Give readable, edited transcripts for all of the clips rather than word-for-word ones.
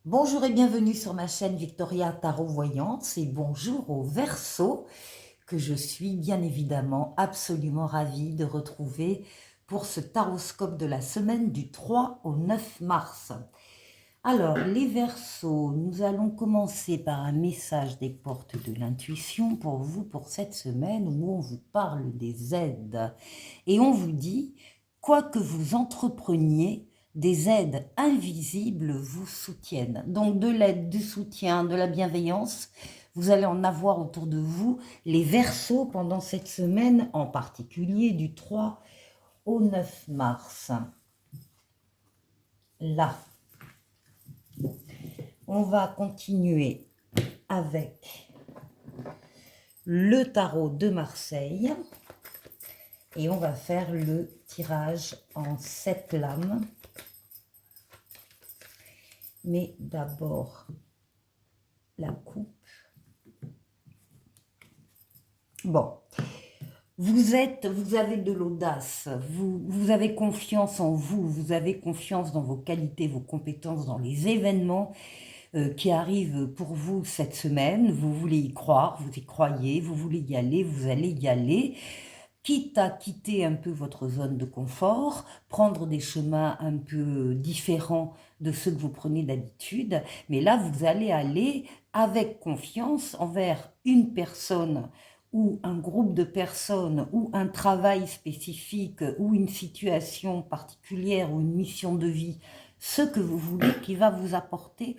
Bonjour et bienvenue sur ma chaîne Victoria Tarot Voyance et bonjour au Verseau que je suis bien évidemment absolument ravie de retrouver pour ce taroscope de la semaine du 3 au 9 mars. Alors les Verseaux, nous allons commencer par un message des portes de l'intuition pour vous pour cette semaine où on vous parle des aides et on vous dit quoi que vous entrepreniez, des aides invisibles vous soutiennent. Donc de l'aide, du soutien, de la bienveillance, vous allez en avoir autour de vous les Verseaux pendant cette semaine, en particulier du 3 au 9 mars. Là, on va continuer avec le tarot de Marseille et on va faire le tirage en 7 lames. Mais d'abord, la coupe. Bon, vous avez de l'audace, vous avez confiance en vous, vous avez confiance dans vos qualités, vos compétences, dans les événements qui arrivent pour vous cette semaine. Vous voulez y croire, vous y croyez, vous voulez y aller, vous allez y aller. Quitte à quitter un peu votre zone de confort, prendre des chemins un peu différents de ceux que vous prenez d'habitude, mais là, vous allez aller avec confiance envers une personne ou un groupe de personnes ou un travail spécifique ou une situation particulière ou une mission de vie, ce que vous voulez qui va vous apporter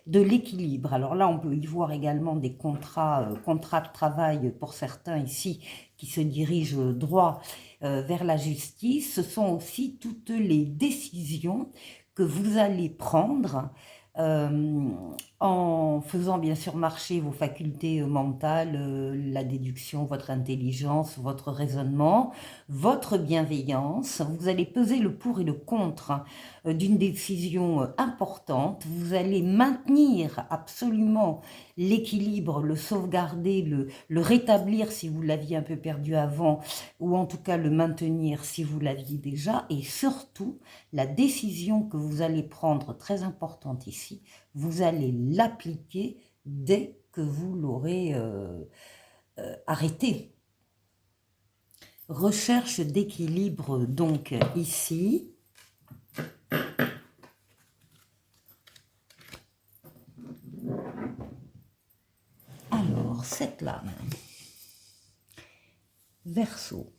de l'équilibre. Alors là, on peut y voir également des contrats de travail pour certains ici qui se dirigent droit vers la justice. Ce sont aussi toutes les décisions que vous allez prendre en faisant bien sûr marcher vos facultés mentales, la déduction, votre intelligence, votre raisonnement, votre bienveillance. Vous allez peser le pour et le contre d'une décision importante. Vous allez maintenir absolument l'équilibre, le sauvegarder, le rétablir si vous l'aviez un peu perdu avant, ou en tout cas le maintenir si vous l'aviez déjà. Et surtout, la décision que vous allez prendre, très importante ici, vous allez l'appliquer dès que vous l'aurez arrêté. Recherche d'équilibre donc ici. Alors, cette lame, Verseau.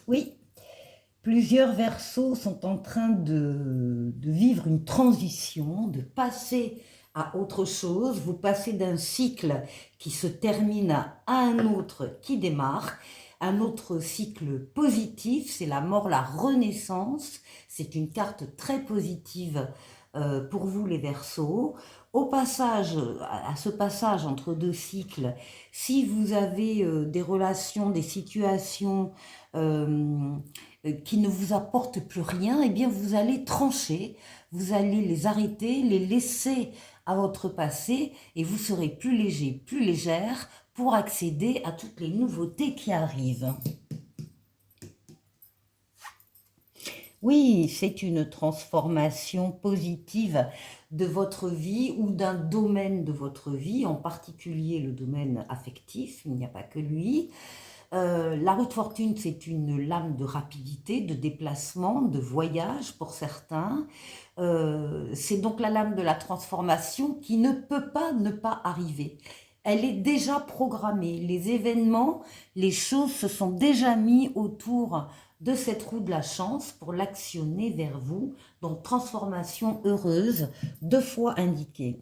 Oui, plusieurs Verseaux sont en train de vivre une transition, de passer à autre chose. Vous passez d'un cycle qui se termine à un autre qui démarre. Un autre cycle positif, c'est la mort, la renaissance. C'est une carte très positive pour vous les Verseaux. Au passage, à ce passage entre deux cycles, si vous avez des relations, des situations qui ne vous apportent plus rien, eh bien vous allez trancher, vous allez les arrêter, les laisser à votre passé et vous serez plus léger, plus légère pour accéder à toutes les nouveautés qui arrivent. Oui, c'est une transformation positive de votre vie ou d'un domaine de votre vie, en particulier le domaine affectif, il n'y a pas que lui. La roue de fortune, c'est une lame de rapidité, de déplacement, de voyage pour certains. C'est donc la lame de la transformation qui ne peut pas ne pas arriver. Elle est déjà programmée. Les événements, les choses se sont déjà mis autour de cette roue de la chance pour l'actionner vers vous. Donc, transformation heureuse, 2 fois indiquée.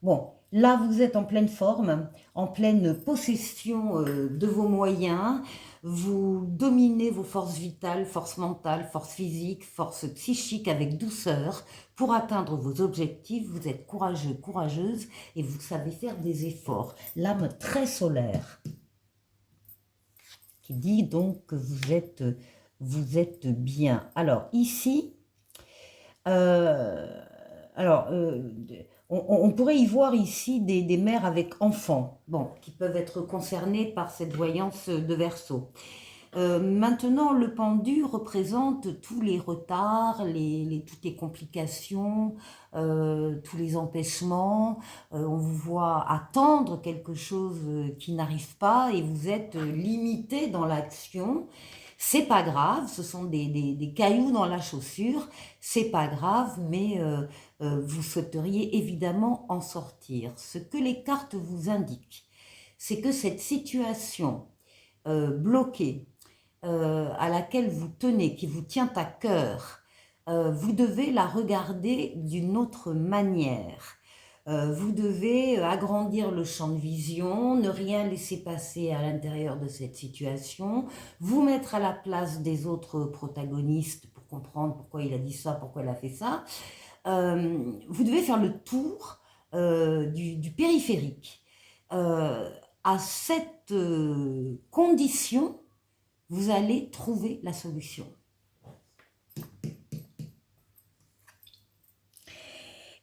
Bon, là, vous êtes en pleine forme, en pleine possession de vos moyens. vous dominez vos forces vitales, forces mentales, forces physiques, forces psychiques avec douceur pour atteindre vos objectifs. Vous êtes courageux, courageuse et vous savez faire des efforts. L'âme très solaire qui dit donc que vous êtes bien. Alors ici, on pourrait y voir ici des mères avec enfants, bon, qui peuvent être concernées par cette voyance de Verseau. Maintenant, le pendu représente tous les retards, toutes les complications, tous les empêchements. On vous voit attendre quelque chose qui n'arrive pas et vous êtes limité dans l'action. C'est pas grave, ce sont des cailloux dans la chaussure, c'est pas grave, mais vous souhaiteriez évidemment en sortir. Ce que les cartes vous indiquent, c'est que cette situation bloquée, à laquelle vous tenez, qui vous tient à cœur, vous devez la regarder d'une autre manière. Vous devez agrandir le champ de vision, ne rien laisser passer à l'intérieur de cette situation, vous mettre à la place des autres protagonistes pour comprendre pourquoi il a dit ça, pourquoi il a fait ça. Vous devez faire le tour du périphérique. À cette condition, vous allez trouver la solution.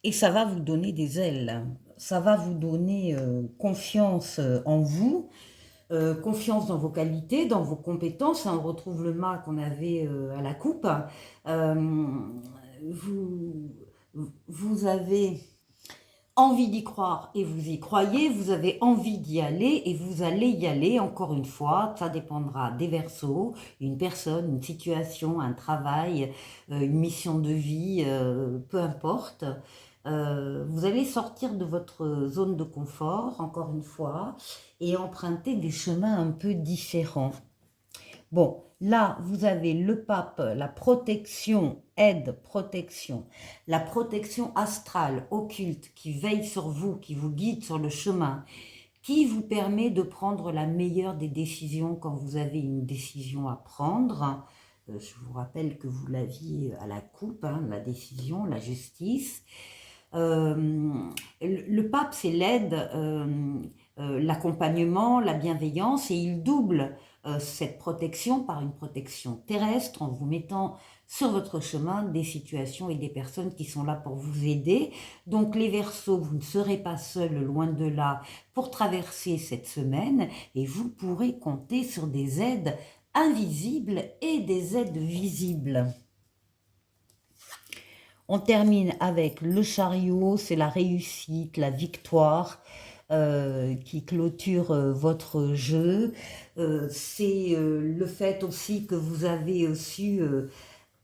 Et ça va vous donner des ailes, ça va vous donner confiance en vous, confiance dans vos qualités, dans vos compétences. On retrouve le mât qu'on avait à la coupe. Vous avez envie d'y croire et vous y croyez, vous avez envie d'y aller et vous allez y aller. Encore une fois, ça dépendra des Verseaux, une personne, une situation, un travail, une mission de vie, peu importe. Vous allez sortir de votre zone de confort, encore une fois, et emprunter des chemins un peu différents. Bon, là, vous avez le pape, la protection, aide, protection, la protection astrale, occulte, qui veille sur vous, qui vous guide sur le chemin, qui vous permet de prendre la meilleure des décisions quand vous avez une décision à prendre. Je vous rappelle que vous l'aviez à la coupe, hein, la décision, la justice. Le pape, c'est l'aide, l'accompagnement, la bienveillance, et il double cette protection par une protection terrestre en vous mettant sur votre chemin des situations et des personnes qui sont là pour vous aider. Donc les Verseaux, vous ne serez pas seuls, loin de là, pour traverser cette semaine, et vous pourrez compter sur des aides invisibles et des aides visibles. On termine avec le chariot, c'est la réussite, la victoire qui clôture votre jeu. C'est le fait aussi que vous avez su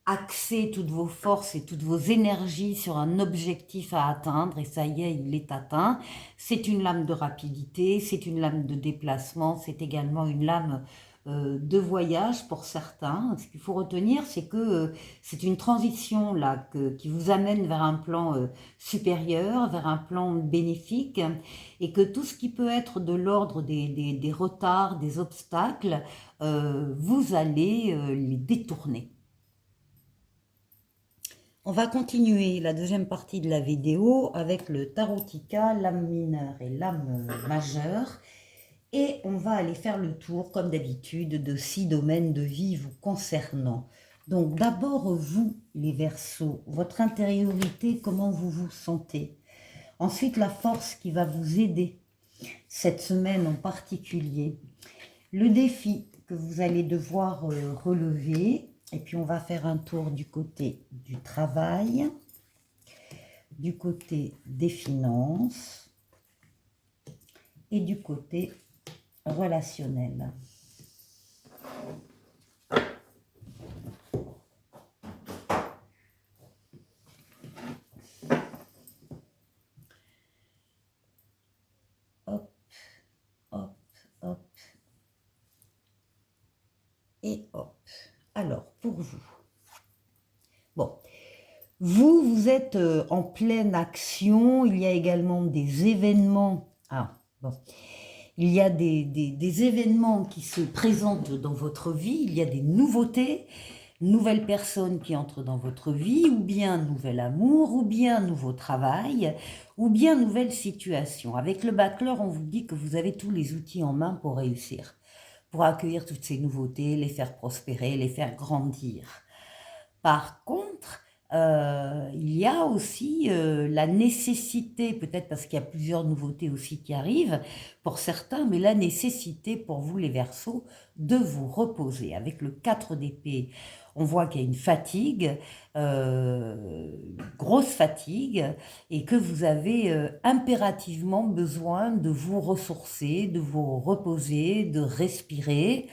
axer toutes vos forces et toutes vos énergies sur un objectif à atteindre, et ça y est, il est atteint. C'est une lame de rapidité, c'est une lame de déplacement, c'est également une lame de voyage pour certains. Ce qu'il faut retenir, c'est que c'est une transition là qui vous amène vers un plan supérieur, vers un plan bénéfique, et que tout ce qui peut être de l'ordre des retards, des obstacles, vous allez les détourner. On va continuer la deuxième partie de la vidéo avec le Tarotica, l'âme mineure et l'âme majeure. Et on va aller faire le tour, comme d'habitude, de 6 domaines de vie vous concernant. Donc d'abord, vous, les Verseaux, votre intériorité, comment vous vous sentez. Ensuite, la force qui va vous aider, cette semaine en particulier. Le défi que vous allez devoir relever. Et puis on va faire un tour du côté du travail, du côté des finances et du côté relationnel. Hop, hop, hop. Et hop. Alors, pour vous. Bon. Vous êtes en pleine action. Il y a également des événements. Ah, bon. il y a des événements qui se présentent dans votre vie, il y a des nouveautés, nouvelles personnes qui entrent dans votre vie, ou bien nouvel amour, ou bien nouveau travail, ou bien nouvelle situation. Avec le battleur, on vous dit que vous avez tous les outils en main pour réussir, pour accueillir toutes ces nouveautés, les faire prospérer, les faire grandir. Par contre, il y a aussi la nécessité, peut-être parce qu'il y a plusieurs nouveautés aussi qui arrivent pour certains, mais la nécessité pour vous les Verseaux de vous reposer. Avec le 4 d'épée, on voit qu'il y a une fatigue, grosse fatigue, et que vous avez impérativement besoin de vous ressourcer, de vous reposer, de respirer,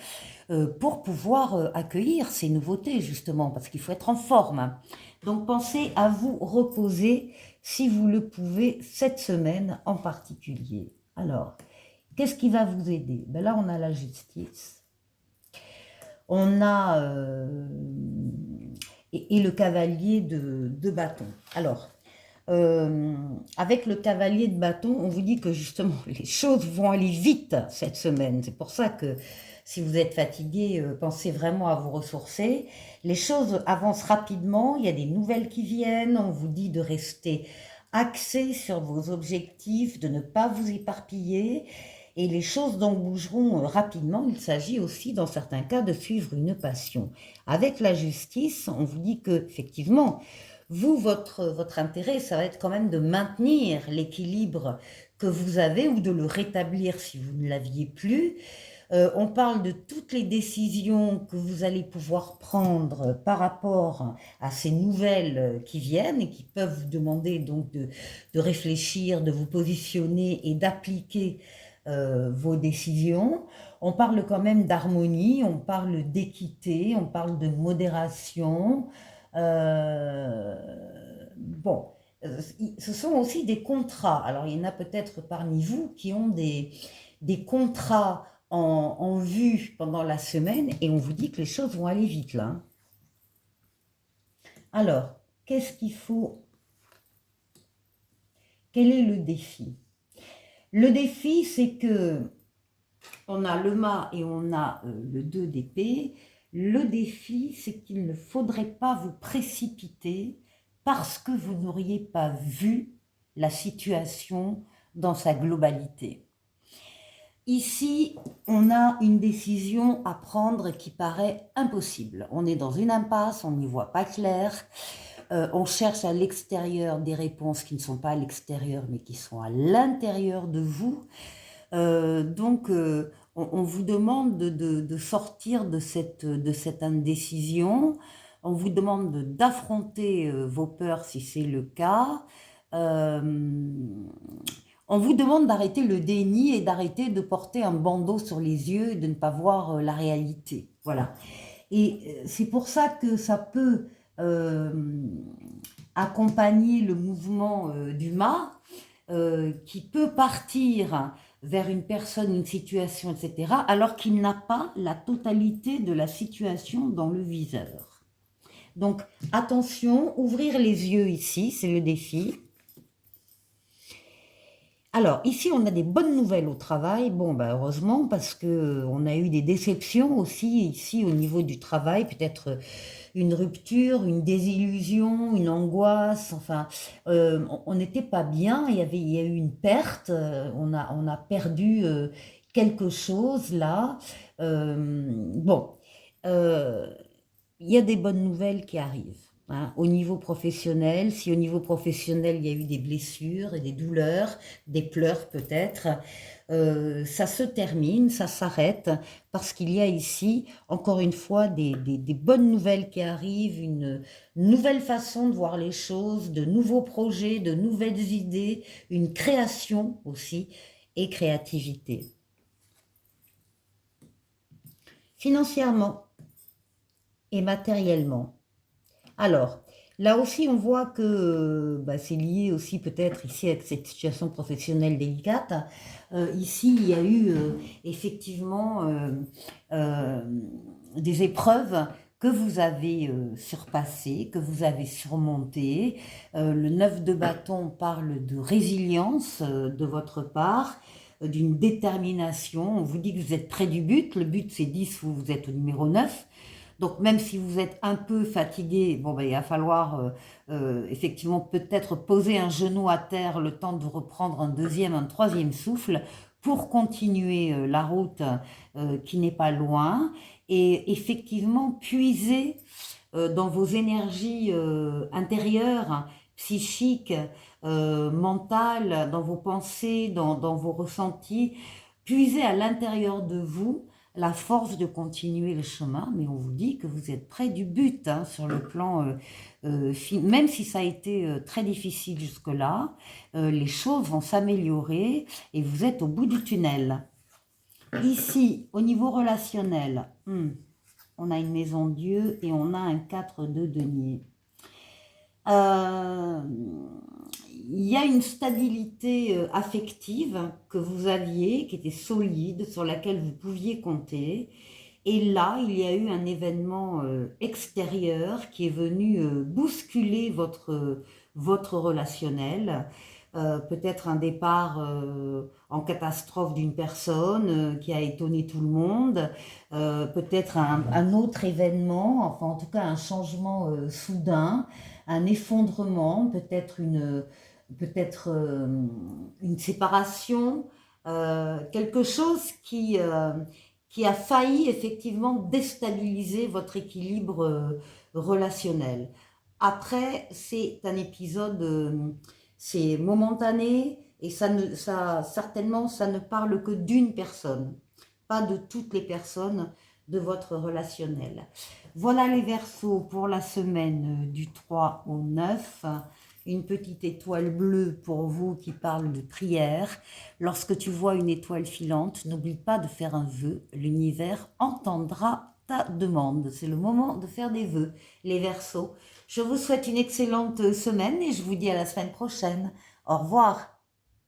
pour pouvoir accueillir ces nouveautés, justement, parce qu'il faut être en forme, hein. Donc, pensez à vous reposer si vous le pouvez cette semaine en particulier. Alors, qu'est-ce qui va vous aider? Ben là, on a la justice. On a... et le cavalier de bâton. Alors, avec le cavalier de bâton, on vous dit que justement, les choses vont aller vite cette semaine. C'est pour ça que si vous êtes fatigué, pensez vraiment à vous ressourcer. Les choses avancent rapidement, il y a des nouvelles qui viennent, on vous dit de rester axé sur vos objectifs, de ne pas vous éparpiller, et les choses donc bougeront rapidement. Il s'agit aussi, dans certains cas, de suivre une passion. Avec la justice, on vous dit que, effectivement, vous, votre intérêt, ça va être quand même de maintenir l'équilibre que vous avez ou de le rétablir si vous ne l'aviez plus. On parle de toutes les décisions que vous allez pouvoir prendre par rapport à ces nouvelles qui viennent et qui peuvent vous demander donc de réfléchir, de vous positionner et d'appliquer vos décisions. On parle quand même d'harmonie, on parle d'équité, on parle de modération. Bon, ce sont aussi des contrats. Alors, il y en a peut-être parmi vous qui ont des contrats en vue pendant la semaine et on vous dit que les choses vont aller vite là, hein. Alors, qu'est-ce qu'il faut? Quel est le défi? Le défi, c'est que on a le mât et on a le 2 d'épée. Le défi, c'est qu'il ne faudrait pas vous précipiter parce que vous n'auriez pas vu la situation dans sa globalité. Ici, on a une décision à prendre qui paraît impossible. On est dans une impasse, on n'y voit pas clair. On cherche à l'extérieur des réponses qui ne sont pas à l'extérieur, mais qui sont à l'intérieur de vous. Donc, on vous demande de sortir de cette indécision. On vous demande d'affronter vos peurs si c'est le cas. On vous demande d'arrêter le déni et d'arrêter de porter un bandeau sur les yeux et de ne pas voir la réalité. Voilà. Et c'est pour ça que ça peut accompagner le mouvement du mât, qui peut partir vers une personne, une situation, etc., alors qu'il n'a pas la totalité de la situation dans le viseur. Donc, attention, ouvrir les yeux ici, c'est le défi. Alors, ici, on a des bonnes nouvelles au travail. Bon, ben, heureusement, parce qu'on a eu des déceptions aussi, ici, au niveau du travail. Peut-être une rupture, une désillusion, une angoisse. Enfin, on n'était pas bien. Il y a eu une perte. On a perdu quelque chose, là. Bon, il y a des bonnes nouvelles qui arrivent. Hein, au niveau professionnel, si au niveau professionnel il y a eu des blessures et des douleurs, des pleurs peut-être, ça se termine, ça s'arrête, parce qu'il y a ici, encore une fois, des bonnes nouvelles qui arrivent, une nouvelle façon de voir les choses, de nouveaux projets, de nouvelles idées, une création aussi, et créativité. Financièrement et matériellement. Alors, là aussi, on voit que c'est lié aussi peut-être ici avec cette situation professionnelle délicate. Ici, il y a eu effectivement des épreuves que vous avez surpassées, que vous avez surmontées. Le 9 de bâton parle de résilience de votre part. d'une détermination. On vous dit que vous êtes près du but. Le but, c'est 10, vous êtes au numéro 9. Donc même si vous êtes un peu fatigué, bon, ben, il va falloir effectivement peut-être poser un genou à terre le temps de reprendre un deuxième, un troisième souffle pour continuer la route qui n'est pas loin et effectivement puiser dans vos énergies intérieures, psychiques, mentales, dans vos pensées, dans vos ressentis, puiser à l'intérieur de vous la force de continuer le chemin, mais on vous dit que vous êtes près du but hein, sur le plan, même si ça a été très difficile jusque-là, les choses vont s'améliorer et vous êtes au bout du tunnel. Ici, au niveau relationnel, on a une maison Dieu et on a un 4 de denier. Il y a une stabilité affective que vous aviez, qui était solide, sur laquelle vous pouviez compter. Et là, il y a eu un événement extérieur qui est venu bousculer votre relationnel. Peut-être un départ en catastrophe d'une personne qui a étonné tout le monde. Peut-être un autre événement, enfin en tout cas un changement soudain, un effondrement, peut-être une séparation, quelque chose qui a failli effectivement déstabiliser votre équilibre relationnel. Après, c'est un épisode, c'est momentané et certainement, ça ne parle que d'une personne, pas de toutes les personnes de votre relationnel. Voilà les Verseaux pour la semaine du 3 au 9. Une petite étoile bleue pour vous qui parle de prière. Lorsque tu vois une étoile filante, n'oublie pas de faire un vœu. L'univers entendra ta demande. C'est le moment de faire des vœux, les Verseaux. Je vous souhaite une excellente semaine et je vous dis à la semaine prochaine. Au revoir.